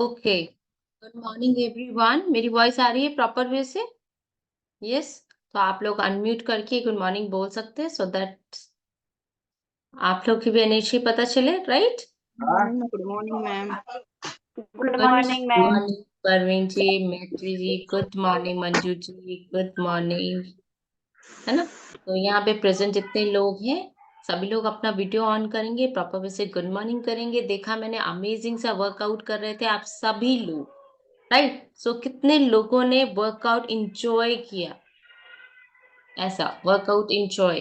Okay, good morning everyone. मेरी voice आ रही है प्रॉपर वे से? यस। तो आप लोग अनम्यूट करके गुड मॉर्निंग बोल सकते हैं सो दैट आप लोग की भी एनर्जी पता चले, right? Good morning ma'am. Good good morning ma'am. Morning Parveen ji, Maitri ji, good morning Manju ji, good morning. है ना? तो यहाँ पे प्रेजेंट जितने लोग हैं सभी लोग अपना वीडियो ऑन करेंगे, प्रॉपर वे से गुड मॉर्निंग करेंगे। देखा मैंने अमेजिंग सा वर्कआउट कर रहे थे आप सभी लोग, राइट? सो कितने लोगों ने वर्कआउट इंजॉय किया? ऐसा वर्कआउट इंजॉय,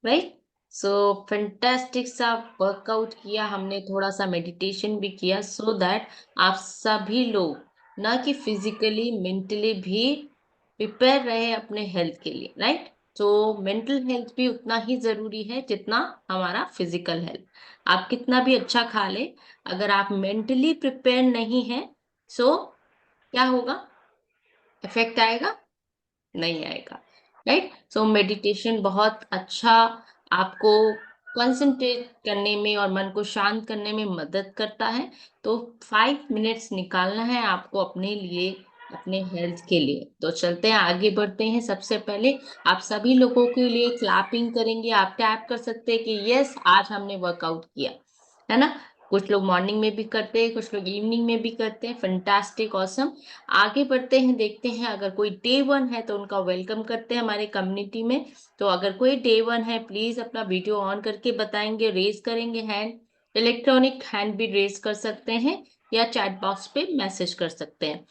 राइट? सो फैंटास्टिक सा वर्कआउट किया हमने, थोड़ा सा मेडिटेशन भी किया सो दैट आप सभी लोग ना कि फिजिकली मेंटली भी प्रिपेयर रहे अपने हेल्थ के लिए, राइट? तो मेंटल हेल्थ भी उतना ही जरूरी है जितना हमारा फिजिकल हेल्थ। आप कितना भी अच्छा खा ले, अगर आप मेंटली प्रिपेयर नहीं है सो क्या होगा? इफेक्ट आएगा? नहीं आएगा, राइट? सो मेडिटेशन बहुत अच्छा आपको कंसंट्रेट करने में और मन को शांत करने में मदद करता है। तो 5 मिनट्स निकालना है आपको अपने लिए, अपने हेल्थ के लिए। तो चलते हैं, आगे बढ़ते हैं। सबसे पहले आप सभी लोगों के लिए क्लैपिंग करेंगे। आप टैप कर सकते हैं कि यस आज हमने वर्कआउट किया, है ना? कुछ लोग मॉर्निंग में भी करते हैं, कुछ लोग इवनिंग में भी करते हैं। Fantastic, awesome. आगे बढ़ते हैं, देखते हैं अगर कोई डे 1 है तो उनका वेलकम करते हैं हमारे कम्युनिटी में। तो अगर कोई डे 1 है प्लीज अपना वीडियो ऑन करके बताएंगे, रेज करेंगे हैंड। इलेक्ट्रॉनिक हैंड भी रेज कर सकते हैं या चैट बॉक्स पे मैसेज कर सकते हैं।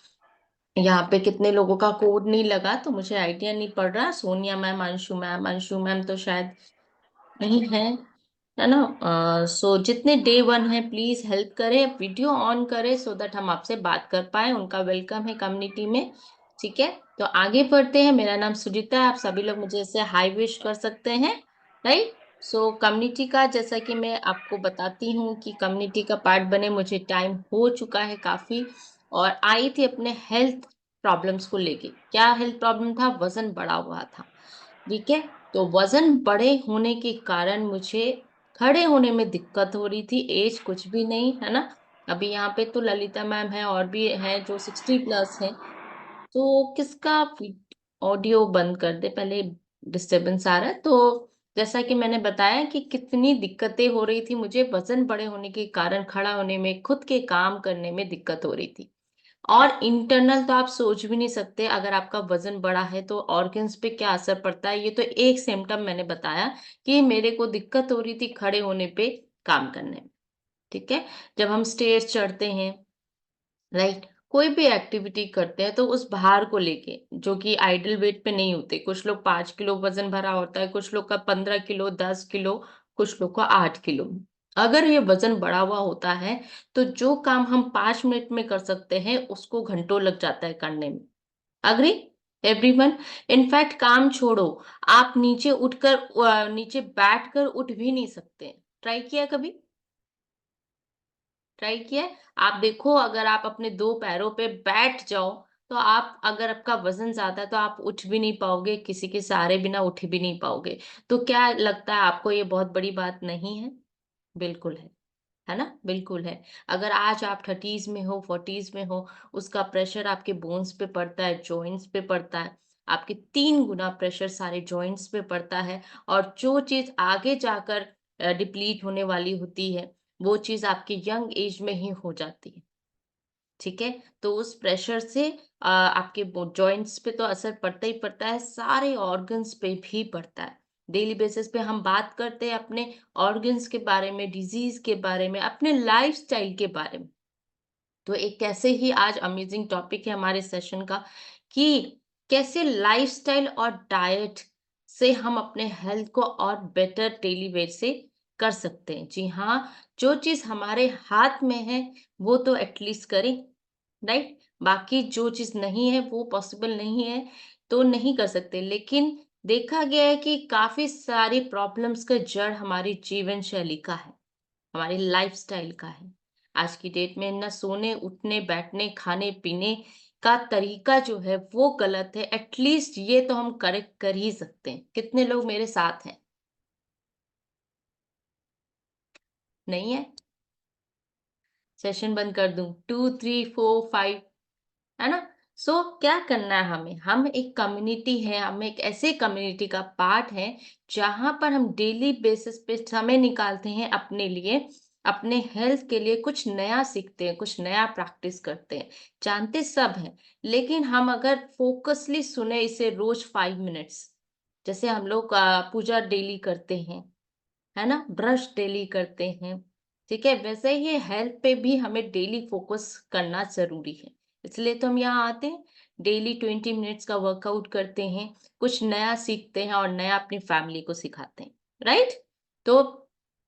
यहाँ पे कितने लोगों का कोड नहीं लगा तो मुझे आइडिया नहीं पड़ रहा। सोनिया मैम, अंशु मैम तो शायद नहीं है ना? सो जितने डे 1 है प्लीज हेल्प करें, वीडियो ऑन करें सो दैट हम आपसे बात कर पाए। उनका वेलकम है कम्युनिटी में, ठीक है? तो आगे बढ़ते हैं। मेरा नाम सुजीता है, आप सभी लोग मुझे ऐसे हाई विश कर सकते हैं, राइट? सो कम्युनिटी का जैसा कि मैं आपको बताती हूँ कि कम्युनिटी का पार्ट बने मुझे टाइम हो चुका है काफी, और आई थी अपने हेल्थ प्रॉब्लम्स को लेके। क्या हेल्थ प्रॉब्लम था? वजन बढ़ा हुआ था, ठीक है? तो वजन बड़े होने के कारण मुझे खड़े होने में दिक्कत हो रही थी। एज कुछ भी नहीं है ना। अभी यहाँ पे तो ललिता मैम है और भी है जो 60+ है। तो किसका ऑडियो बंद कर दे पहले, डिस्टरबेंस आ रहा है। तो जैसा कि मैंने बताया कि कितनी दिक्कतें हो रही थी मुझे, वजन बड़े होने के कारण खड़ा होने में, खुद के काम करने में दिक्कत हो रही थी। और इंटरनल तो आप सोच भी नहीं सकते, अगर आपका वजन बड़ा है तो ऑर्गन्स पे क्या असर पड़ता है। ये तो एक सिम्टम मैंने बताया कि मेरे को दिक्कत हो रही थी खड़े होने पे, काम करने में, ठीक है? जब हम स्टेज चढ़ते हैं, राइट, कोई भी एक्टिविटी करते हैं तो उस भार को लेके, जो कि आइडल वेट पे नहीं होते। कुछ लोग 5 किलो वजन भरा होता है, कुछ लोग का 15 किलो, 10 किलो, कुछ लोग का 8 किलो। अगर ये वजन बढ़ा हुआ होता है तो जो काम हम 5 मिनट में कर सकते हैं उसको घंटों लग जाता है करने में। Agree everyone? इनफैक्ट काम छोड़ो, आप नीचे उठकर नीचे बैठकर उठ भी नहीं सकते। ट्राई किया कभी? ट्राई किया है? आप देखो, अगर आप अपने 2 पैरों पे बैठ जाओ तो आप, अगर आपका वजन ज्यादा है तो आप उठ भी नहीं पाओगे, किसी के सहारे बिना उठ भी नहीं पाओगे। तो क्या लगता है आपको ये बहुत बड़ी बात नहीं है? बिल्कुल है ना? बिल्कुल है। अगर आज आप 30s में हो, 40s में हो, उसका प्रेशर आपके बोन्स पे पड़ता है, जॉइंट्स पे पड़ता है। आपके 3 गुना प्रेशर सारे जॉइंट्स पे पड़ता है। और जो चीज आगे जाकर डिप्लीट होने वाली होती है वो चीज आपके यंग एज में ही हो जाती है, ठीक है? तो उस प्रेशर से आपके जॉइंट्स पे तो असर पड़ता ही पड़ता है, सारे ऑर्गन्स पे भी पड़ता है। डेली बेसिस पे हम बात करते हैं अपने ऑर्गन्स के बारे में, डिजीज के बारे में, अपने लाइफस्टाइल के बारे में। तो एक कैसे ही आज अमेजिंग टॉपिक है हमारे सेशन का कि कैसे लाइफस्टाइल और डाइट से हम अपने हेल्थ को और बेटर डेली वेयर से कर सकते हैं। जी हाँ, जो चीज हमारे हाथ में है वो तो एटलीस्ट करें, राइट? बाकी जो चीज नहीं है वो पॉसिबल नहीं है तो नहीं कर सकते। लेकिन देखा गया है कि काफी सारी प्रॉब्लम्स का जड़ हमारी जीवन शैली का है, हमारी लाइफस्टाइल का है। आज की डेट में ना सोने, उठने, बैठने, खाने पीने का तरीका जो है वो गलत है। एटलीस्ट ये तो हम करेक्ट कर ही सकते हैं। कितने लोग मेरे साथ हैं? नहीं है? सेशन बंद कर दूं? 2 3 4 5, है ना? सो क्या करना है हमें? हम एक कम्युनिटी है, हम एक ऐसे कम्युनिटी का पार्ट है, जहाँ पर हम डेली बेसिस पे समय निकालते हैं अपने लिए, अपने हेल्थ के लिए कुछ नया सीखते हैं, कुछ नया प्रैक्टिस करते हैं। जानते सब हैं, लेकिन हम अगर फोकसली सुने इसे रोज़ 5 मिनट्स, जैसे हम लोग पूजा डेली करते हैं, है ना? ब्रश डेली करते हैं, ठीक है? वैसे ही हेल्थ पे भी हमें डेली फोकस करना ज़रूरी है। इसलिए तो हम यहाँ आते हैं, डेली 20 मिनट्स का वर्कआउट करते हैं, कुछ नया सीखते हैं और नया अपनी फैमिली को सिखाते हैं, राइट? तो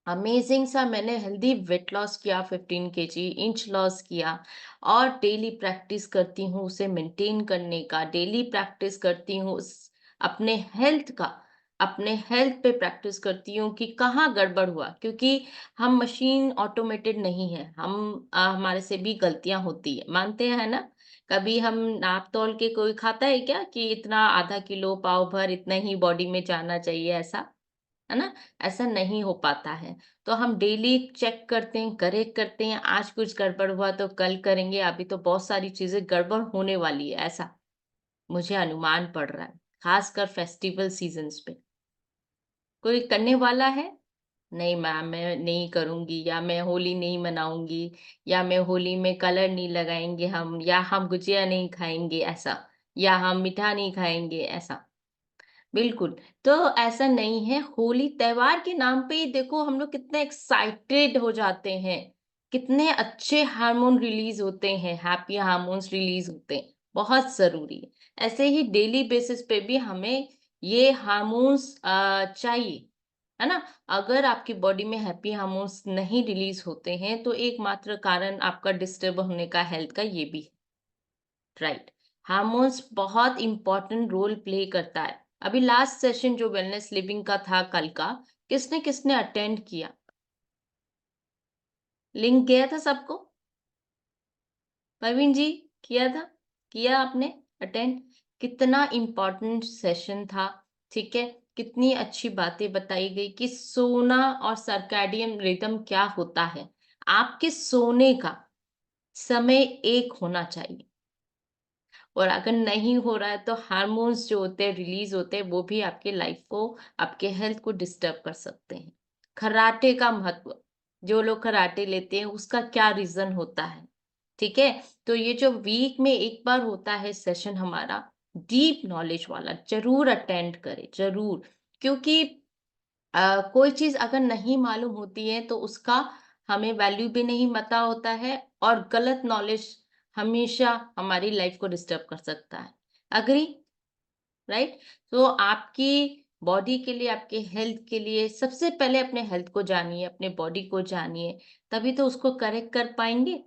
अमेज़िंग सा मैंने हेल्दी वेट लॉस किया, 15 केजी, इंच लॉस किया और डेली प्रैक्टिस करती हूँ उसे मेंटेन करने का, डेली प्रैक्टिस करती हूँ उस अपने हेल्थ का, अपने हेल्थ पे प्रैक्टिस करती हूँ कि कहाँ गड़बड़ हुआ, क्योंकि हम मशीन ऑटोमेटेड नहीं है, हमारे से भी गलतियाँ होती है, मानते हैं ना? कभी हम नाप-तौल के कोई खाता है क्या कि इतना आधा किलो, पाव भर इतना ही बॉडी में जाना चाहिए ऐसा? है ना? ऐसा नहीं हो पाता है। तो हम डेली चेक करते हैं, करेक्ट करते हैं, आज कुछ गड़बड़ हुआ तो कल करेंगे, अभी तो बहुत सारी चीज़ें गड़बड़ होने वाली है, ऐसा मुझे अनुमान पड़ रहा है, खासकर फेस्टिवल सीज़न्स पे। कोई करने वाला है? नहीं मैम, मैं नहीं करूँगी या मैं होली नहीं मनाऊँगी या मैं होली में कलर नहीं लगाएँगे हम या हम गुजिया नहीं खाएँगे ऐसा या हम मीठा नहीं खाएँगे ऐसा। बिल्कुल, तो ऐसा नहीं है, होली त्योहार के नाम पे ही देखो हम लोग कितने एक्साइटेड हो जाते हैं, कितने अच्छे हार्मोन रिलीज़ होते हैं, हैप्पी हार्मोन्स रिलीज़ होते हैं, बहुत ज़रूरी है। ऐसे ही डेली बेसिस पे भी हमें ये हार्मोन्स चाहिए, है ना? अगर आपकी बॉडी में हैप्पी हार्मोन्स नहीं रिलीज़ होते हैं, तो एकमात्र कारण आपका डिस्टर्ब होने का हेल्थ का ये भी है। राइट, हार्मोन्स बहुत इंपॉर्टेंट रोल प्ले करता है। अभी लास्ट सेशन जो वेलनेस लिविंग का था कल का, किसने किसने अटेंड किया? लिंक गया था सबको? प्रवीण जी, किया था? किया आपने अटेंड? कितना इंपॉर्टेंट सेशन था, ठीक है? कितनी अच्छी बातें बताई गई कि सोना और सर्कैडियन रिदम क्या होता है। आपके सोने का समय एक होना चाहिए। और अगर नहीं हो रहा है तो हार्मोन्स जो होते हैं रिलीज होते हैं, वो भी आपके लाइफ को, आपके हेल्थ को डिस्टर्ब कर सकते हैं। खर्राटे का महत्व, जो लोग खर्राटे लेते हैं उसका क्या रीजन होता है, ठीक है? तो ये जो वीक में एक बार होता है सेशन हमारा, डीप नॉलेज वाला, जरूर अटेंड करें, जरूर। क्योंकि कोई चीज़ अगर नहीं मालूम होती है तो उसका हमें वैल्यू भी नहीं पता होता है और गलत नॉलेज हमेशा हमारी लाइफ को डिस्टर्ब कर सकता है। एग्री? राइट? तो आपकी बॉडी के लिए, आपके हेल्थ के लिए सबसे पहले अपने हेल्थ को जानिए, अपने बॉडी को जानिए, तभी तो उसको करेक्ट कर पाएँगे,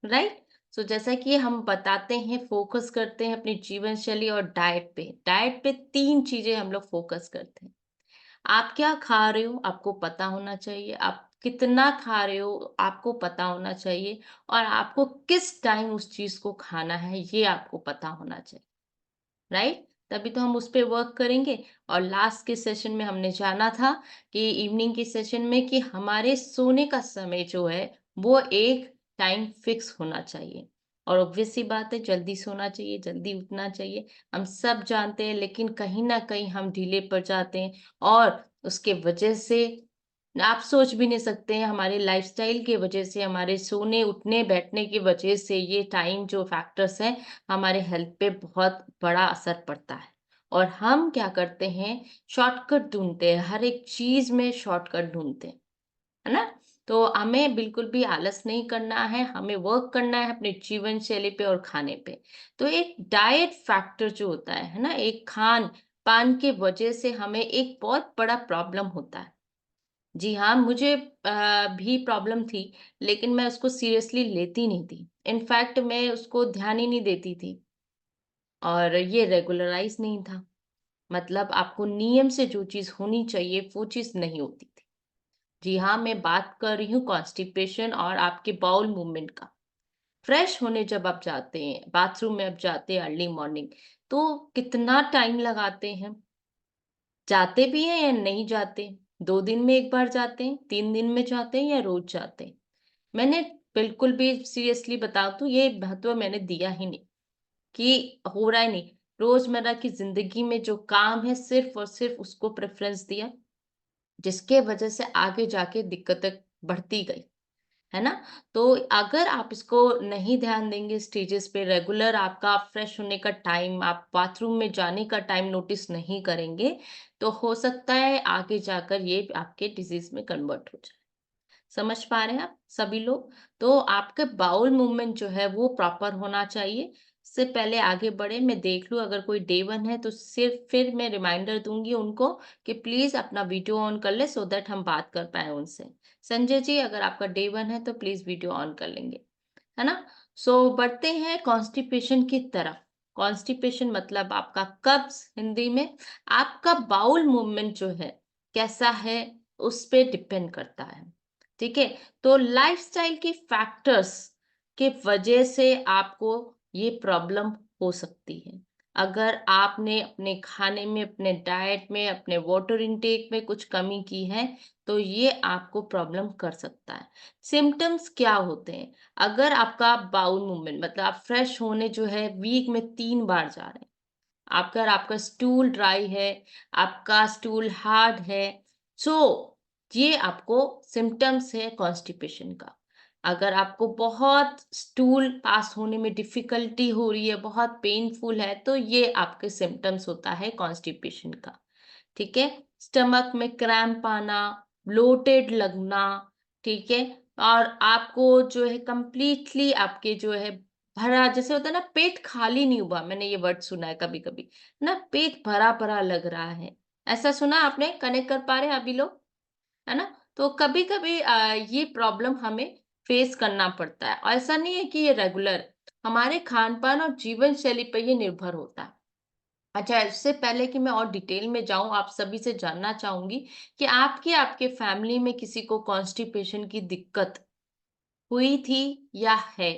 राइट? सो जैसा कि हम बताते हैं, फ़ोकस करते हैं अपनी जीवन शैली और डाइट पे। डाइट पे 3 चीज़ें हम लोग फ़ोकस करते हैं। आप क्या खा रहे हो आपको पता होना चाहिए, आप कितना खा रहे हो आपको पता होना चाहिए और आपको किस टाइम उस चीज़ को खाना है ये आपको पता होना चाहिए, राइट? तभी तो हम उस पे वर्क करेंगे। और लास्ट के सेशन में हमने जाना था कि इवनिंग के सेशन में कि हमारे सोने का समय जो है वो एक टाइम फिक्स होना चाहिए। और ऑब्वियस सी बात है, जल्दी सोना चाहिए, जल्दी उठना चाहिए। हम सब जानते हैं, लेकिन कहीं न कहीं हम ढीले पड़ जाते हैं और उसके वजह से आप सोच भी नहीं सकते हैं, हमारे लाइफ़स्टाइल की वजह से, हमारे सोने, उठने, बैठने की वजह से ये टाइम जो फैक्टर्स हैं, हमारे हेल्थ पे बहुत बड़ा असर पड़ता है। और हम क्या करते हैं, शॉर्टकट ढूँढते हैं, हर एक चीज़ में शॉर्टकट ढूँढते हैं, है ना? तो हमें बिल्कुल भी आलस नहीं करना है, हमें वर्क करना है अपने जीवन शैली पे और खाने पे। तो एक डाइट फैक्टर जो होता है ना? एक खान-पान की वजह से हमें एक बहुत बड़ा प्रॉब्लम होता है। जी हाँ, मुझे भी प्रॉब्लम थी, लेकिन मैं उसको सीरियसली लेती नहीं थी। इनफैक्ट मैं उसको ध्यान ही नहीं देती थी और ये रेगुलराइज़ नहीं था। मतलब आपको नियम से जो चीज़ होनी चाहिए, वो चीज़ नहीं होती थी। जी हाँ, मैं बात कर रही हूँ कॉन्स्टिपेशन और आपके बाउल मूवमेंट का। फ्रेश होने जब आप जाते हैं, बाथरूम में आप जाते हैं अर्ली मॉर्निंग, तो कितना टाइम लगाते हैं? जाते भी हैं या नहीं जाते? 2 दिन में 1 बार जाते हैं, 3 दिन में जाते हैं या रोज़ जाते हैं? मैंने बिल्कुल भी सीरियसली बताऊँ तो ये महत्व मैंने दिया ही नहीं, कि हो रहा ही नहीं। रोज़मर्रा की ज़िंदगी में जो काम है सिर्फ़ और सिर्फ़ उसको प्रेफ़रेंस दिया, जिसके वजह से आगे जाके दिक्कतें बढ़ती गई। है ना? तो अगर आप इसको नहीं ध्यान देंगे स्टेजेस पे रेगुलर आपका फ्रेश होने का टाइम, आप बाथरूम में जाने का टाइम नोटिस नहीं करेंगे, तो हो सकता है आगे जाकर ये आपके डिज़ीज़ में कन्वर्ट हो जाए। समझ पा रहे हैं आप सभी लोग? तो आपका बाउल मूवमेंट जो है वो प्रॉपर होना चाहिए। इससे पहले आगे बढ़े मैं देख लूँ अगर कोई डे 1 है तो सिर्फ़ फिर मैं रिमाइंडर दूँगी उनको कि प्लीज़ अपना वीडियो ऑन कर लें सो दैट हम बात कर पाएँ उनसे। संजय जी अगर आपका डे 1 है तो प्लीज़ वीडियो ऑन कर लेंगे। है ना? सो बढ़ते हैं कॉन्स्टिपेशन की तरफ। कॉन्स्टिपेशन मतलब आपका कब्ज़ हिंदी में, आपका बाउल मूवमेंट जो है, कैसा है उस पे डिपेंड करता है। ठीक है? तो लाइफ़स्टाइल के फैक्टर्स के वजह से आपको ये प्रॉब्लम हो सकती है। अगर आपने अपने खाने में, अपने डाइट में, अपने वाटर इंटेक में कुछ कमी की है, तो ये आपको प्रॉब्लम कर सकता है। सिम्पटम्स क्या होते हैं? अगर आपका बाउल मूवमेंट मतलब आप फ्रेश होने जो है वीक में 3 बार जा रहे हैं। अगर आपका स्टूल ड्राई है, आपका स्टूल हार्ड है, सो ये आपको सिम्पटम्स है कॉन्स्टिपेशन का। अगर आपको बहुत स्टूल पास होने में डिफ़िकल्टी हो रही है, बहुत पेनफुल है, तो ये आपके सिम्पटम्स होता है कॉन्स्टिपेशन का। ठीक है? स्टमक में क्रैम्प आना, ब्लोटेड लगना, ठीक है? और आपको जो है कंप्लीटली आपके जो है भरा जैसे होता है ना पेट खाली नहीं हुआ, मैंने ये वर्ड सुना है कभी-कभी, ना पेट भरा-भरा लग रहा है। ऐसा सुना आपने? कनेक्ट कर पा रहे हैं अभी लोग? है ना? तो कभी-कभी ये प्रॉब्लम हमें फेस करना पड़ता है। ऐसा नहीं है कि ये रेगुलर, हमारे खान-पान और जीवन शैली पे ये निर्भर होता है। अच्छा, इससे पहले कि मैं और डिटेल में जाऊँ, आप सभी से जानना चाहूँगी कि आपके आपके फैमिली में किसी को कॉन्स्टिपेशन की दिक्कत हुई थी या है?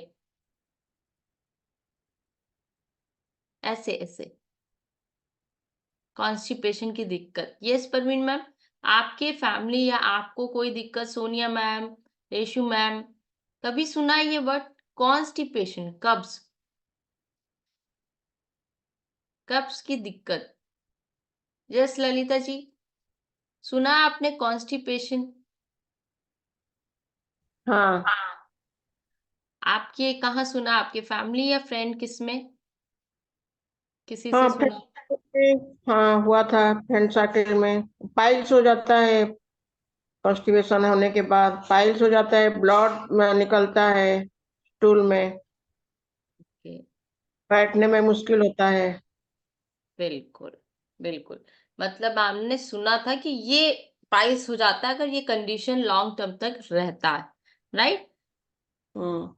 ऐसे-ऐसे कॉन्स्टिपेशन की दिक्कत। यस परवीन मैम, आपके फैमिली या आपको कोई दिक्कत सोनिया मैम, रेशु मैम, कभी सुना है ये वर्ड कॉन्स्टिपेशन कब्ज़, कब्ज़ की दिक्कत? यस ललिता जी, सुना आपने कॉन्स्टिपेशन? हाँ। आपके कहाँ सुना? आपके फैमिली या फ्रेंड किसमें? किसी से हाँ, सुना? हाँ, हुआ था फ्रेंड सर्किल में। पाइल्स हो जाता है, कॉन्स्टिपेशन होने के बाद पाइल्स हो जाता है, ब्लड में निकलता है स्टूल में, ओके, बैठने में मुश्किल होता है। बिल्कुल, बिल्कुल। मतलब आपने सुना था कि ये पाइल्स हो जाता है अगर ये कंडीशन लॉन्ग टर्म तक रहता है, right? Hmm.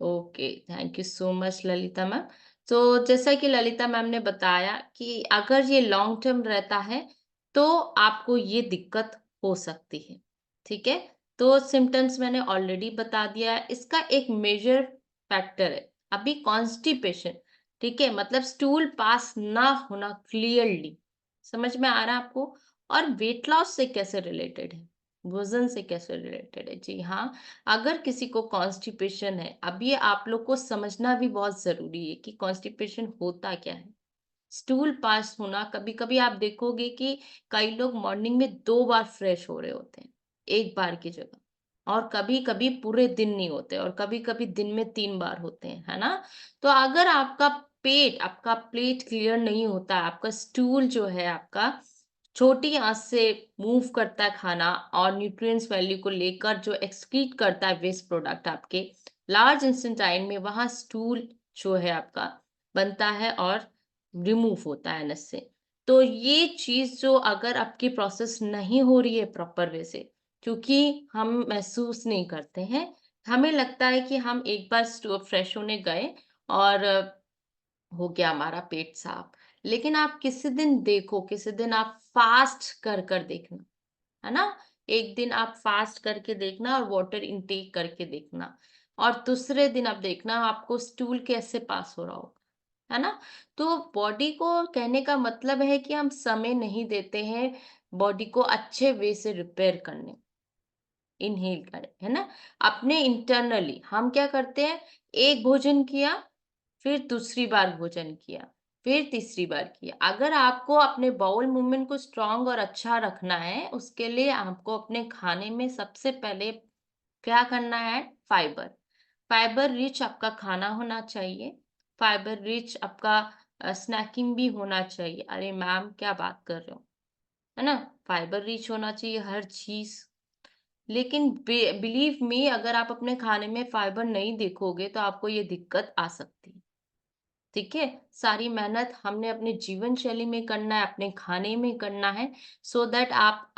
Okay, thank you so much Lalita ma'am. तो जैसा कि ललिता मैम ने बताया कि अगर ये लॉन्ग टर्म रहता है, तो आपको ये दिक्कत हो सकती है, ठीक है? तो सिम्पटम्स मैंने ऑलरेडी बता दिया है, इसका एक मेजर फैक्टर है, अभी कॉन्स्टिपेशन, ठीक है? मतलब स्टूल पास ना होना क्लियरली, समझ में आ रहा है आपको? और वेट लॉस से कैसे रिलेटेड है? वज़न से कैसे रिलेटेड है? जी हाँ, अगर किसी को कॉन्स्टिपेशन है, अब ये आप लोग को समझना भी बहुत ज़रूरी है कि कॉन्स्टिपेशन होता क्या है? स्टूल पास होना कभी-कभी आप देखोगे कि कई लोग मॉर्निंग में 2 बार फ्रेश हो रहे होते हैं, 1 बार की जगह और कभी-कभी पूरे दिन नहीं होते और कभी-कभी दिन में 3 बार होते हैं, है ना? तो अगर आपका आपका प्लेट क्लियर नहीं होता, आपका स्टूल जो है आपका छोटी आँच से मूव करता है खाना और न्यूट्रिएंट्स वैल्यू को लेकर जो एक्सक्रीट करता है वेस्ट प्रोडक्ट आपके लार्ज इंटेस्टाइन में वहाँ स्टूल जो है आपका बनता है और रिमूव होता है नस से। तो ये चीज़ जो अगर आपकी प्रोसेस नहीं हो रही है प्रॉपर वे से, क्योंकि हम महसूस नहीं करते हैं, हमें लगता है कि हम एक बार फ्रेश होने गए और हो गया हमारा पेट साफ। लेकिन आप किसी दिन देखो, किसी दिन आप फास्ट कर देखना, है ना? एक दिन आप फास्ट करके देखना और वाटर इंटेक करके देखना और दूसरे दिन आप देखना आपको स्टूल कैसे पास हो रहा होगा, है ना? तो बॉडी को कहने का मतलब है कि हम समय नहीं देते हैं बॉडी को अच्छे वे से रिपेयर करने। इनहेल करें, है ना? अपने इंटरनली हम क्या करते हैं, एक भोजन किया, फिर दूसरी बार भोजन किया, फिर तीसरी बार किया। अगर आपको अपने बाउल मूवमेंट को स्ट्रॉन्ग और अच्छा रखना है, उसके लिए आपको अपने खाने में सबसे पहले क्या करना है? फाइबर। फाइबर रिच आपका खाना होना चाहिए। फाइबर रिच आपका स्नैकिंग भी होना चाहिए। अरे मैम क्या बात कर रहे हो? है ना? फाइबर रिच होना चाहिए हर चीज़। लेकिन बिलीव मी, अगर आप अपने खाने में फाइबर नहीं देखोगे तो आपको ये दिक्कत आ सकती है। ठीक है? सारी मेहनत हमने अपने जीवन शैली में करना है, अपने खाने में करना है, सो दैट आप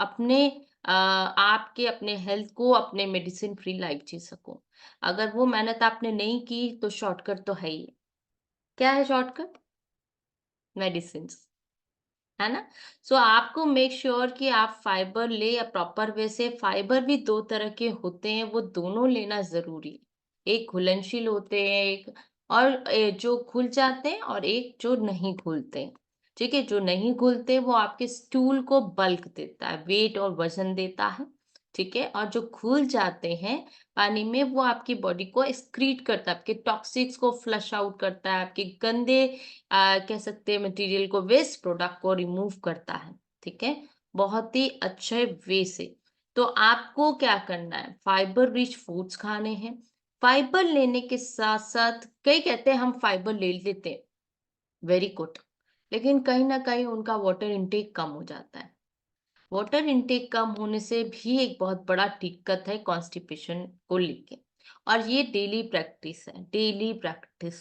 आपके अपने हेल्थ को अपने मेडिसिन फ्री लाइफ जी सको। अगर वो मेहनत आपने नहीं की तो शॉर्टकट तो है ही। क्या है शॉर्टकट? मेडिसिन्स। है ना? सो आपको मेक श्योर कि आप फाइबर ले या प्रॉपर वे से। फाइबर भी 2 तरह के होते हैं, वो दोनों लेना ज़रूरी है। एक घुलनशील होते हैं, एक और जो घुल जाते हैं और एक जो नहीं घुलते हैं। ठीक है? जो नहीं घुलते वो आपके स्टूल को बल्क देता है, वेट और वज़न देता है। ठीक है? और जो घुल जाते हैं पानी में, वो आपकी बॉडी को एक्सक्रीट करता है, आपके टॉक्सिक्स को फ्लश आउट करता है, आपके गंदे कह सकते हैं मटेरियल को, वेस्ट प्रोडक्ट को रिमूव करता है। ठीक है? बहुत ही अच्छे वे से। तो आपको क्या करना है? फाइबर रिच फूड्स खाने हैं। फाइबर लेने के साथ-साथ कई कहते हैं हम फाइबर ले लेते हैं, वेरी गुड। लेकिन कहीं न कहीं उनका वाटर इंटेक कम हो जाता है। वाटर इंटेक कम होने से भी एक बहुत बड़ा दिक्कत है कॉन्स्टिपेशन को लेके। और ये डेली प्रैक्टिस है, डेली प्रैक्टिस।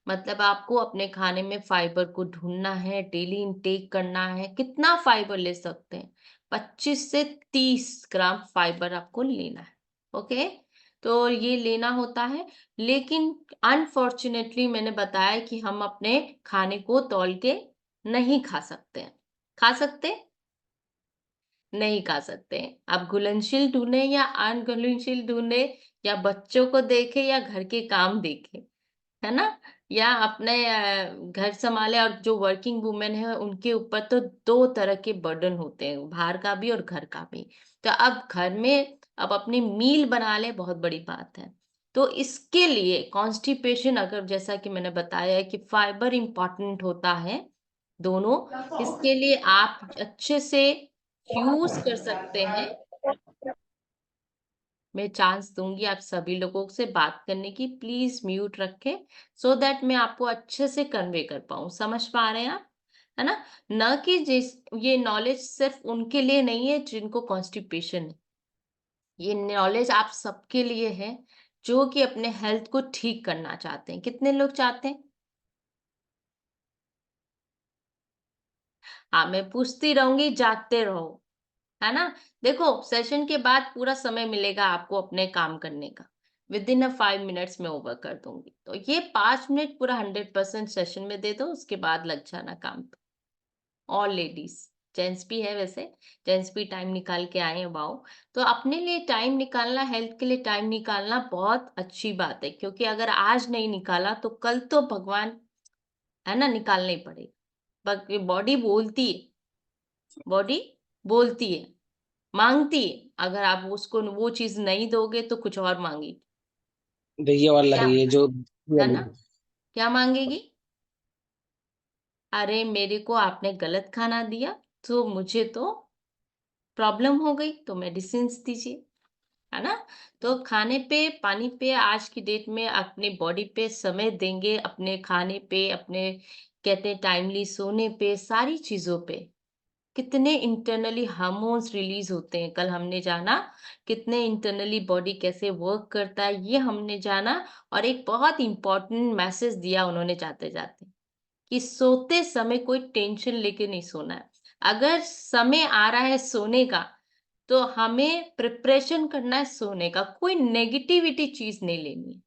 मतलब आपको अपने खाने में फाइबर को ढूँढना है, डेली इंटेक करना है। कितना फाइबर ले सकते हैं? 25 से 30 ग्राम फाइबर आपको लेना है, ओके? तो ये लेना होता है, लेकिन अनफॉर्च्यूनेटली मैंने बताया कि हम अपने खाने को तौल के नहीं खा सकते हैं। खा सकते हैं? नहीं खा सकते हैं। आप घुलनशील ढूँढें या अनघुलनशील ढूँढें, या बच्चों को देखें या घर के काम देखें। है ना? या अपने घर सँभाले, और जो वर्किंग वुमन है उनके ऊपर तो 2 तरह के बर्डन होते हैं, बाहर का भी और घर का भी। तो अब घर में अब अपनी मील बना लें, बहुत बड़ी बात है। तो इसके लिए कॉन्स्टिपेशन, अगर जैसा कि मैंने बताया है कि फाइबर इम्पोर्टेंट होता है, दोनों। इसके लिए आप अच्छे से यूज़ कर सकते हैं। मैं चांस दूँगी आप सभी लोगों से बात करने की, प्लीज़ म्यूट रखें, सो दैट मैं आपको अच्छे से कन्वे कर पाऊँ। समझ पा रहे हैं आप? है ना? ना कि ये नॉलेज सिर्फ़ उनके लिए नहीं है जिनको कॉन्स्टिपेशन है। ये नॉलेज आप सबके लिए है, जो कि अपने हेल्थ को ठीक करना चाहते हैं। कितने लोग चाहते हैं? हाँ, मैं पूछती रहूँगी, जागते रहो। है ना? देखो, सेशन के बाद पूरा समय मिलेगा आपको अपने काम करने का। विदिन 5 मिनट्स में ओवर कर दूँगी। तो ये 5 मिनट पूरा 100% सेशन में दे दो, उसके बाद लग जाना काम पे। ऑल लेडीज़, जेंट्स भी है वैसे, जेंट्स भी टाइम निकाल के आए हैं, वाओ! तो अपने लिए टाइम निकालना, हेल्थ के लिए टाइम निकालना बहुत अच्छी बात है, क्योंकि अगर आज नहीं निकाला तो कल तो भगवान, है ना, निकालना ही पड़ेगा। बॉडी बोलती है, बॉडी बोलती है। माँगती है, अगर आप उसको वो चीज़ नहीं दोगे तो कुछ और माँगेगी। देखिए वाला क्या? है ये जो है ना? क्या माँगेगी? अरे मेरे को आपने गलत खाना दिया, तो मुझे तो प्रॉब्लम हो गई, तो मेडिसिन्स दीजिए। है ना? तो खाने पे, पानी पे, आज की डेट में अपनी बॉडी पे समय देंगे, अपने खाने पे, अपने कहते हैं टाइमली सोने पे, सारी चीज़ों पे। कितने इंटरनली हार्मोन्स रिलीज होते हैं, कल हमने जाना कितने इंटरनली बॉडी कैसे वर्क करता है, ये हमने जाना। और एक बहुत इंपॉर्टेंट मैसेज दिया उन्होंने जाते जाते, कि सोते समय कोई टेंशन लेके नहीं सोना है। अगर समय आ रहा है सोने का, तो हमें प्रिपरेशन करना है सोने का, कोई नेगेटिविटी चीज नहीं लेनी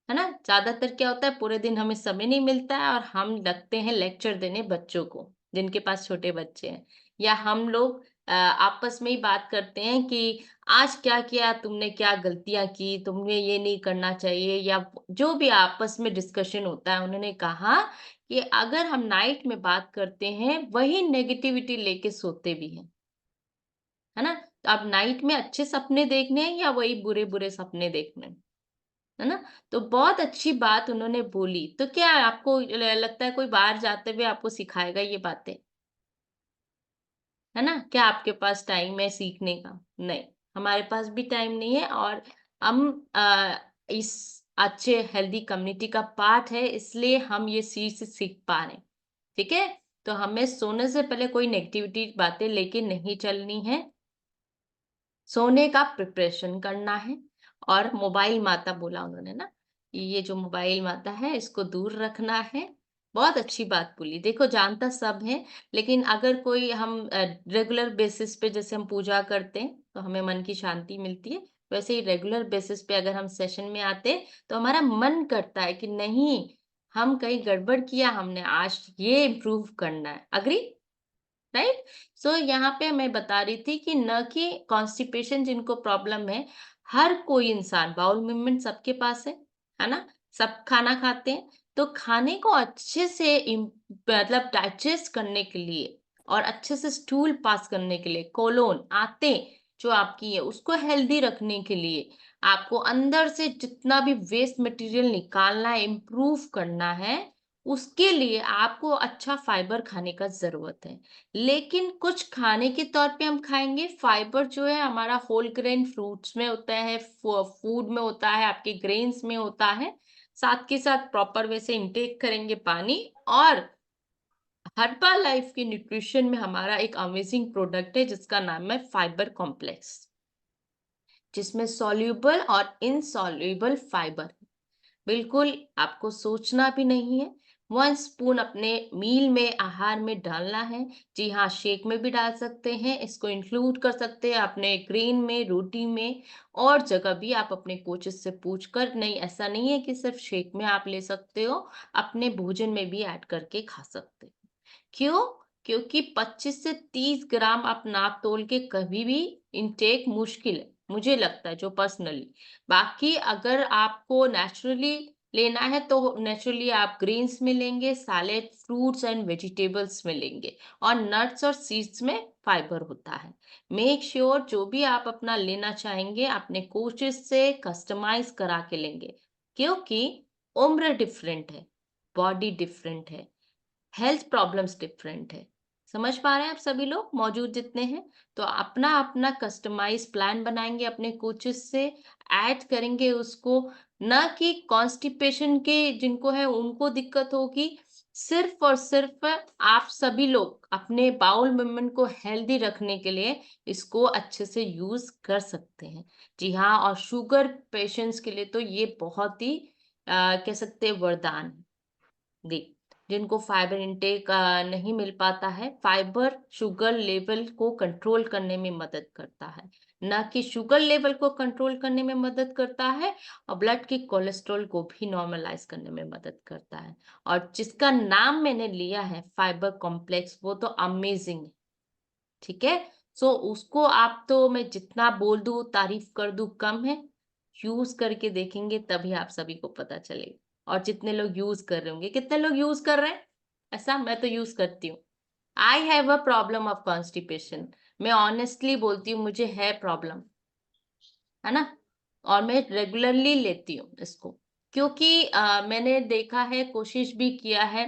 है ना? ज्यादातर क्या होता है, पूरे दिन हमें समय नहीं मिलता है और हम लगते हैं लेक्चर देने बच्चों को, जिनके पास छोटे बच्चे हैं। या हम लोग आपस में ही बात करते हैं कि आज क्या किया तुमने, क्या गलतियां की, तुमने ये नहीं करना चाहिए, या जो भी आपस में डिस्कशन होता है। उन्होंने कहा कि अगर हम नाइट में बात करते हैं, वही नेगेटिविटी लेके सोते भी हैं। है ना? अब नाइट में अच्छे सपने देखने हैं या वही बुरे बुरे सपने देखने हैं, है ना? तो बहुत अच्छी बात उन्होंने बोली। तो क्या आपको लगता है कोई बाहर जाते हुए आपको सिखाएगा ये बातें, है ना? क्या आपके पास टाइम है सीखने का? नहीं, हमारे पास भी टाइम नहीं है। और हम इस अच्छे हेल्दी कम्युनिटी का पार्ट है, इसलिए हम ये चीज सीख पा रहे हैं। ठीक है? तो हमें सोने से पहले कोई नेगेटिविटी बातें लेके नहीं चलनी है। सोने का प्रिपरेशन करना है। और मोबाइल माता बोला उन्होंने ना, ये जो मोबाइल माता है इसको दूर रखना है। बहुत अच्छी बात बोली। देखो जानता सब है, लेकिन अगर कोई हम रेगुलर बेसिस पे जैसे हम पूजा करते हैं तो हमें मन की शांति मिलती है, वैसे ही रेगुलर बेसिस पे अगर हम सेशन में आते हैं तो हमारा मन करता है कि नहीं, हम कहीं गड़बड़ किया, हमने आज ये इम्प्रूव करना है। अग्री? राइट? सो यहाँ पे मैं बता रही थी कि न कि कॉन्स्टिपेशन जिनको प्रॉब्लम है, हर कोई इंसान बाउल मूवमेंट सबके पास है ना? सब खाना खाते हैं, तो खाने को अच्छे से मतलब डाइजेस्ट करने के लिए और अच्छे से स्टूल पास करने के लिए, कोलोन आंतें जो आपकी है उसको हेल्दी रखने के लिए आपको अंदर से जितना भी वेस्ट मटेरियल निकालना है, इम्प्रूव करना है, उसके लिए आपको अच्छा फाइबर खाने का जरूरत है। लेकिन कुछ खाने के तौर पे हम खाएँगे, फाइबर जो है हमारा होल ग्रेन फ्रूट्स में होता है, फूड में होता है, आपके ग्रेन्स में होता है। साथ के साथ प्रॉपर वे से इंटेक करेंगे पानी। और हर्बल लाइफ के न्यूट्रिशन में हमारा एक अमेजिंग प्रोडक्ट है जिसका नाम है फाइबर कॉम्प्लेक्स, जिसमें सॉल्युबल और इनसॉल्युबल फाइबर। बिल्कुल आपको सोचना भी नहीं है। 1 स्पून अपने मील में, आहार में डालना है। जी हाँ, शेक में भी डाल सकते हैं, इसको इंक्लूड कर सकते हैं अपने ग्रेन में, रोटी में, और जगह भी आप अपने कोचेस से पूछकर। नहीं, ऐसा नहीं है कि सिर्फ शेक में आप ले सकते हो, अपने भोजन में भी ऐड करके खा सकते हो। क्यों? क्योंकि 25 से 30 ग्राम आप नाप तोल के कभी भी इनटेक मुश्किल है, मुझे लगता है जो पर्सनली। बाकी अगर आपको नेचुरली लेना है तो नेचुरली आप ग्रेन्स में लेंगे, सैलेड, फ्रूट्स एंड वेजिटेबल्स में लेंगे, और नट्स और सीड्स में फाइबर होता है। मेक श्योर जो भी आप अपना लेना चाहेंगे अपने कोचेस से कस्टमाइज करा के लेंगे, क्योंकि उम्र डिफरेंट है, बॉडी डिफरेंट है, हेल्थ प्रॉब्लम्स डिफरेंट है। समझ पा रहे हैं आप सभी लोग मौजूद जितने हैं? तो अपना अपना कस्टमाइज प्लान बनाएंगे अपने कोचेस से, ऐड करेंगे उसको। ना कि कॉन्स्टिपेशन के जिनको है उनको दिक्कत होगी, सिर्फ और सिर्फ आप सभी लोग अपने बाउल मूवमेंट को हेल्दी रखने के लिए इसको अच्छे से यूज कर सकते हैं। जी हाँ, और शुगर पेशेंट्स के लिए तो ये बहुत ही कह सकते हैं वरदान है। देख, जिनको फाइबर इंटेक नहीं मिल पाता है, फाइबर शुगर लेवल को कंट्रोल करने में मदद करता है, ना कि शुगर लेवल को कंट्रोल करने में मदद करता है, और ब्लड के कोलेस्ट्रॉल को भी नॉर्मलाइज करने में मदद करता है। और जिसका नाम मैंने लिया है फाइबर कॉम्प्लेक्स, वो तो अमेजिंग है। ठीक है? सो उसको आप तो मैं जितना बोल दूं, तारीफ कर दूं कम है। यूज करके देखेंगे तभी आप सभी को पता चलेगा। और जितने लोग यूज कर रहे होंगे, कितने लोग यूज कर रहे हैं? ऐसा मैं तो यूज करती हूँ। I have a problem of constipation, मैं ऑनेस्टली बोलती हूँ, मुझे है प्रॉब्लम, है ना? और मैं रेगुलरली लेती हूँ इसको, क्योंकि मैंने देखा है, कोशिश भी किया है,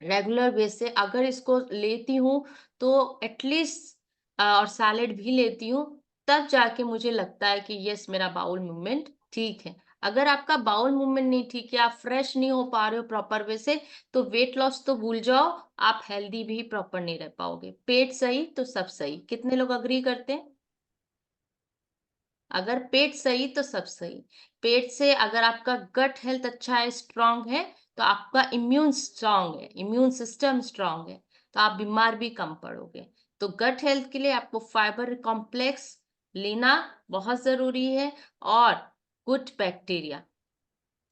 रेगुलर बेस से अगर इसको लेती हूँ तो एटलीस्ट और सैलेड भी लेती हूँ, तब जाके मुझे लगता है कि यस, मेरा बाउल मूवमेंट ठीक है। अगर आपका बाउल मूवमेंट नहीं ठीक है, आप फ्रेश नहीं हो पा रहे हो प्रॉपर वे से, तो वेट लॉस तो भूल जाओ, आप हेल्दी भी प्रॉपर नहीं रह पाओगे। पेट सही तो सब सही। कितने लोग अग्री करते हैं? अगर पेट सही तो सब सही। पेट से अगर आपका गट हेल्थ अच्छा है, स्ट्रांग है, तो आपका इम्यून स्ट्रांग है, इम्यून सिस्टम स्ट्रांग है, तो आप बीमार भी कम पड़ोगे। तो गट हेल्थ के लिए आपको फाइबर कॉम्प्लेक्स लेना बहुत जरूरी है। और गुड बैक्टीरिया,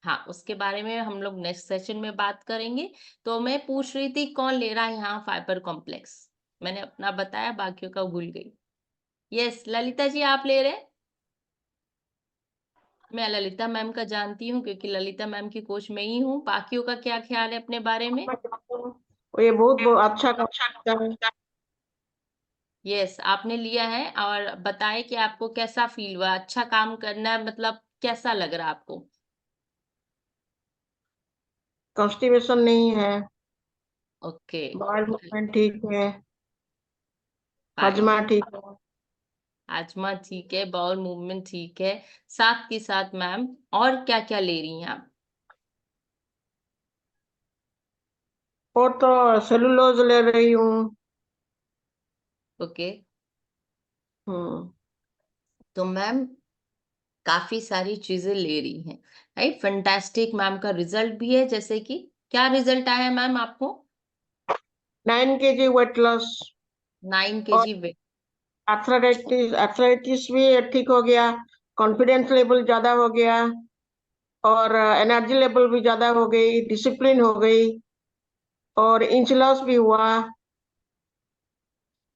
हाँ, उसके बारे में हम लोग नेक्स्ट सेशन में बात करेंगे। तो मैं पूछ रही थी कौन ले रहा है यहाँ फाइबर कॉम्प्लेक्स? मैंने अपना बताया, बाकियों का भूल गई। यस, ललिता जी आप ले रहे हैं? मैं ललिता मैम का जानती हूँ क्योंकि ललिता मैम की कोच मैं ही हूँ। बाकियों का क्या ख्याल है अपने बारे में? ये बहुत बहुत अच्छा काम करता है। यस, आपने लिया है और बताएं कि आपको कैसा फील हुआ, अच्छा काम करना मतलब कैसा लग रहा है आपको? कॉन्स्टिपेशन नहीं है, ओके, बॉयल मूवमेंट ठीक है, फाइन। हजमा ठीक है। आजमा ठीक है, बाउल मूवमेंट ठीक है। साथ के साथ मैम और क्या क्या ले रही हैं आप? और तो सेलुलोज ले रही हूँ। ओके, हम्म। तो मैम काफी सारी चीजें ले रही हैं, राइट? फंटास्टिक। मैम का रिजल्ट भी है, जैसे कि क्या रिजल्ट आया मैम आपको? 9 kg वेट लॉस। और9 kg वेट। आर्थराइटिस भी ठीक हो गया। कॉन्फिडेंस लेवल ज्यादा हो गया। और एनर्जी लेवल भी ज्यादा हो गई, डिसिप्लिन हो गई। और इंच लॉस भी हुआ।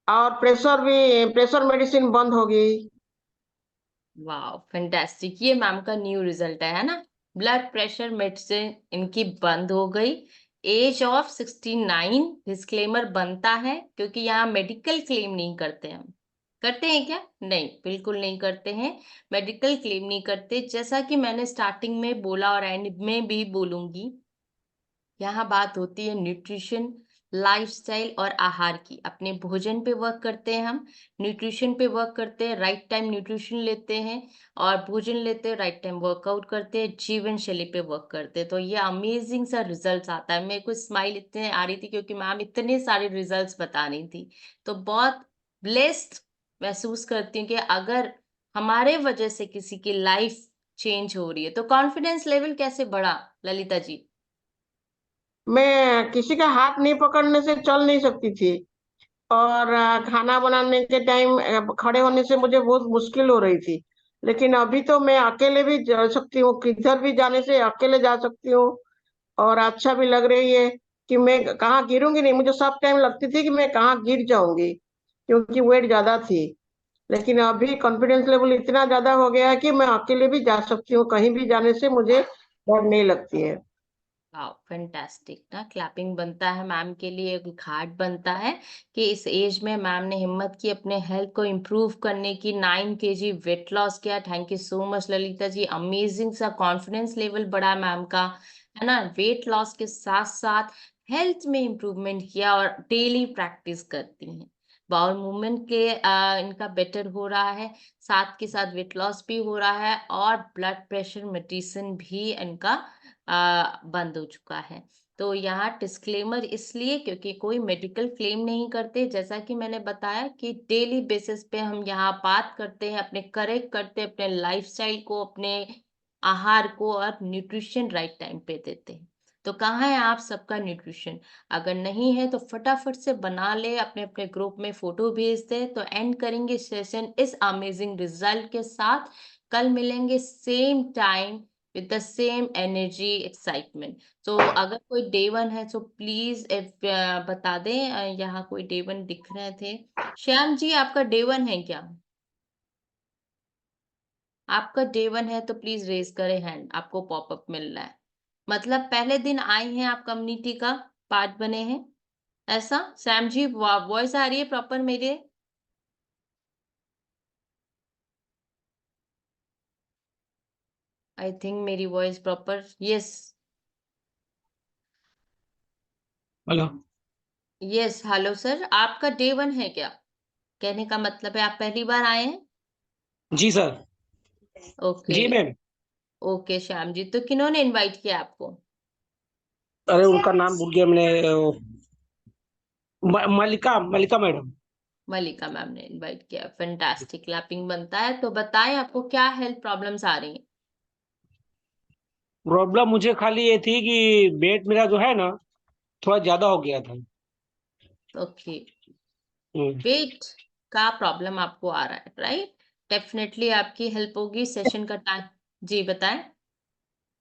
और प्रेशर मेडिसिन बंद हो गई। वाह, फैंटास्टिक। ये मैम का न्यू रिजल्ट है ना? ब्लड प्रेशर मेडिसिन इनकी बंद हो गई। एज ऑफ 69 डिस्क्लेमर बनता है, क्योंकि यहाँ मेडिकल क्लेम नहीं करते हम। करते हैं क्या? नहीं, बिल्कुल नहीं करते हैं। मेडिकल क्लेम नहीं करते, जैसा कि मैंने स्टार्टिंग में बोला और एंड में भी बोलूंगी। यहाँ बात होती है न्यूट्रिशन, लाइफस्टाइल और आहार की। अपने भोजन पे वर्क करते हैं हम, न्यूट्रिशन पे वर्क करते हैं, राइट टाइम न्यूट्रिशन लेते हैं और भोजन लेते हैं, राइट टाइम वर्कआउट करते हैं, जीवन शैली पे वर्क करते हैं, तो ये अमेजिंग सा रिजल्ट्स आता है। मेरे को स्माइल इतने आ रही थी क्योंकि मैम इतने सारे रिजल्ट्स बता रही थी। तो बहुत ब्लेस्ड महसूस करती हूँ कि अगर हमारे वजह से किसी की लाइफ चेंज हो रही है, तो कॉन्फिडेंस लेवल कैसे बढ़ा ललिता जी? मैं किसी का हाथ नहीं पकड़ने से चल नहीं सकती थी। और खाना बनाने के टाइम खड़े होने से मुझे बहुत मुश्किल हो रही थी। लेकिन अभी तो मैं अकेले भी जा सकती हूँ, किधर भी जाने से अकेले जा सकती हूँ। और अच्छा भी लग रही है कि मैं कहाँ गिरूंगी नहीं। मुझे सब टाइम लगती थी कि मैं कहाँ गिर जाऊंगी, क्योंकि वेट ज्यादा थी। लेकिन अभी कॉन्फिडेंस लेवल इतना ज्यादा हो गया है कि मैं अकेले भी जा सकती हूँ, कहीं भी जाने से मुझे डर नहीं लगती है। वाह, फैंटास्टिक ना। क्लैपिंग बनता है मैम के लिए, एक हार्ट बनता है कि इस एज में मैम ने हिम्मत की अपने हेल्थ को इम्प्रूव करने की। 9 kg वेट लॉस किया। Thank you so much Lalita ji. Amazing सा कॉन्फिडेंस लेवल बढ़ा मैम का, है ना? वेट लॉस के साथ साथ हेल्थ में इम्प्रूवमेंट किया और डेली प्रैक्टिस करती हैं। बाउल मूवमेंट के इनका बेटर हो रहा है, साथ के साथ वेट लॉस भी हो रहा है और ब्लड प्रेशर मेडिसिन भी इनका बंद हो चुका है। तो यहाँ डिस्क्लेमर इसलिए क्योंकि कोई मेडिकल क्लेम नहीं करते, जैसा कि मैंने बताया कि डेली बेसिस पे हम यहाँ बात करते हैं, अपने करेक्ट करते हैं अपने लाइफस्टाइल को, अपने आहार को और न्यूट्रिशन राइट टाइम पे देते हैं। तो कहाँ है आप सबका न्यूट्रिशन? अगर नहीं है तो फटाफट से बना ले, अपने अपने ग्रुप में फोटो भेज दे। तो एंड करेंगे सेशन इस अमेजिंग रिजल्ट के साथ। कल मिलेंगे same time with the same energy excitement। तो अगर कोई डे वन है तो प्लीज बता दें। यहाँ कोई डे वन दिख रहे थे। श्याम जी, आपका डे वन है क्या? आपका डे वन है तो प्लीज रेज करें हैंड, आपको पॉपअप मिल रहा है, मतलब पहले दिन आए हैं आप, कम्युनिटी का पार्ट बने हैं, ऐसा? सैम जी, वॉइस आ रही है प्रॉपर मेरे? आई थिंक मेरी voice proper, yes. Hello. Yes, hello sir, आपका डे वन है क्या? कहने का मतलब है आप पहली बार आए हैं? जी सर। ओके। जी मैम। ओके श्याम जी, तो किन्होंने इनवाइट किया आपको? अरे उनका नाम भूल गया मैंने। मलिका मलिका मैडम। मलिका मैम ने इनवाइट किया। फैंटास्टिक, क्लैपिंग बनता है। तो बताएं आपको क्या हेल्थ प्रॉब्लम्स आ रही हैं? प्रॉब्लम मुझे खाली ये थी कि वेट मेरा जो है ना, थोड़ा ज्यादा हो गया था। ओके, हम्म। वेट का प्रॉब्लम आपको आ रहा है, राइट? डेफिनेटली आपकी हेल्प होगी। सेशन का टाइम, जी बताएं।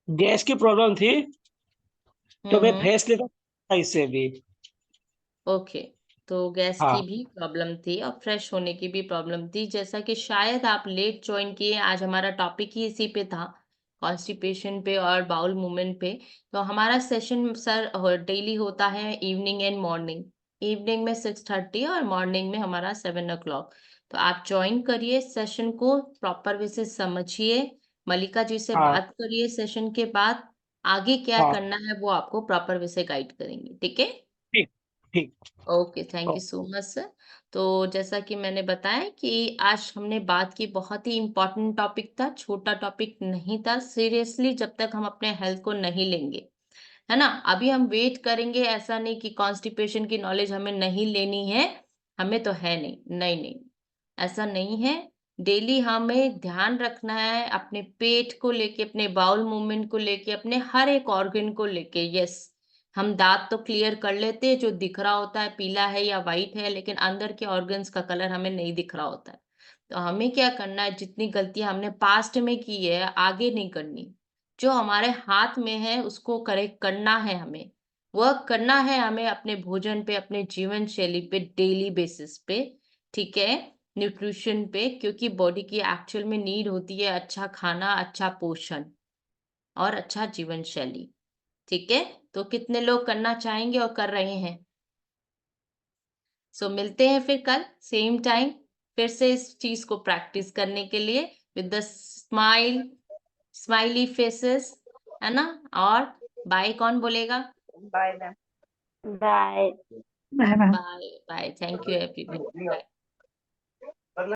गैस की प्रॉब्लम थी, तो मैं हम्म। फेस लेता था इससे भी। ओके, तो गैस की हाँ। भी प्रॉब्लम थी और फ्रेश होने की भी प्रॉब्लम थी, जैसा कि शायद आप लेट ज्वाइन किए। आज हमारा टॉपिक ही इसी पे था, कॉन्स्टिपेशन पे और बाउल मूवमेंट पे। तो हमारा सेशन सर डेली होता है इवनिंग एंड मॉर्निंग, इवनिंग में 6:30 और मॉर्निंग में हमारा 7 o'clock। तो आप ज्वाइन करिए सेशन को, प्रॉपर वे से समझिए, मलिका जी से हाँ बात करिए सेशन के बाद, आगे क्या हाँ। करना है वो आपको प्रॉपर वे से गाइड करेंगे, ठीक है? ठीक ठीक। ओके, थैंक ओ, यू सो मच सर। तो जैसा कि मैंने बताया कि आज हमने बात की, बहुत ही इम्पोर्टेंट टॉपिक था, छोटा टॉपिक नहीं था सीरियसली, जब तक हम अपने हेल्थ को नहीं लेंगे, है ना? अभी हम वेट करेंगे, ऐसा नहीं कि कॉन्स्टिपेशन की नॉलेज हमें नहीं लेनी है, हमें तो है नहीं, नहीं नहीं, ऐसा नहीं है। डेली हमें ध्यान रखना है अपने पेट को लेके, अपने बाउल मूवमेंट को लेके, अपने हर एक ऑर्गन को लेके। यस, हम दांत तो क्लियर कर लेते हैं, जो दिख रहा होता है पीला है या वाइट है, लेकिन अंदर के ऑर्गन्स का कलर हमें नहीं दिख रहा होता है। तो हमें क्या करना है, जितनी गलतियां हमने पास्ट में की है आगे नहीं करनी, जो हमारे हाथ में है उसको करेक्ट करना है, हमें वर्क करना है, हमें अपने भोजन पे, अपने जीवन शैली पे, डेली बेसिस पे, ठीक है, न्यूट्रिशन पे, क्योंकि बॉडी की एक्चुअल में नीड होती है अच्छा खाना, अच्छा पोषण और अच्छा जीवन शैली, ठीक है? तो कितने लोग करना चाहेंगे और कर रहे हैं? सो मिलते हैं फिर कल सेम टाइम, फिर से इस चीज को प्रैक्टिस करने के लिए, विद द स्माइली फेसेस, है ना? और बाय कौन बोलेगा? Bye ma'am. Bye. Bye ma'am. Bye bye, thank you everyone, bye.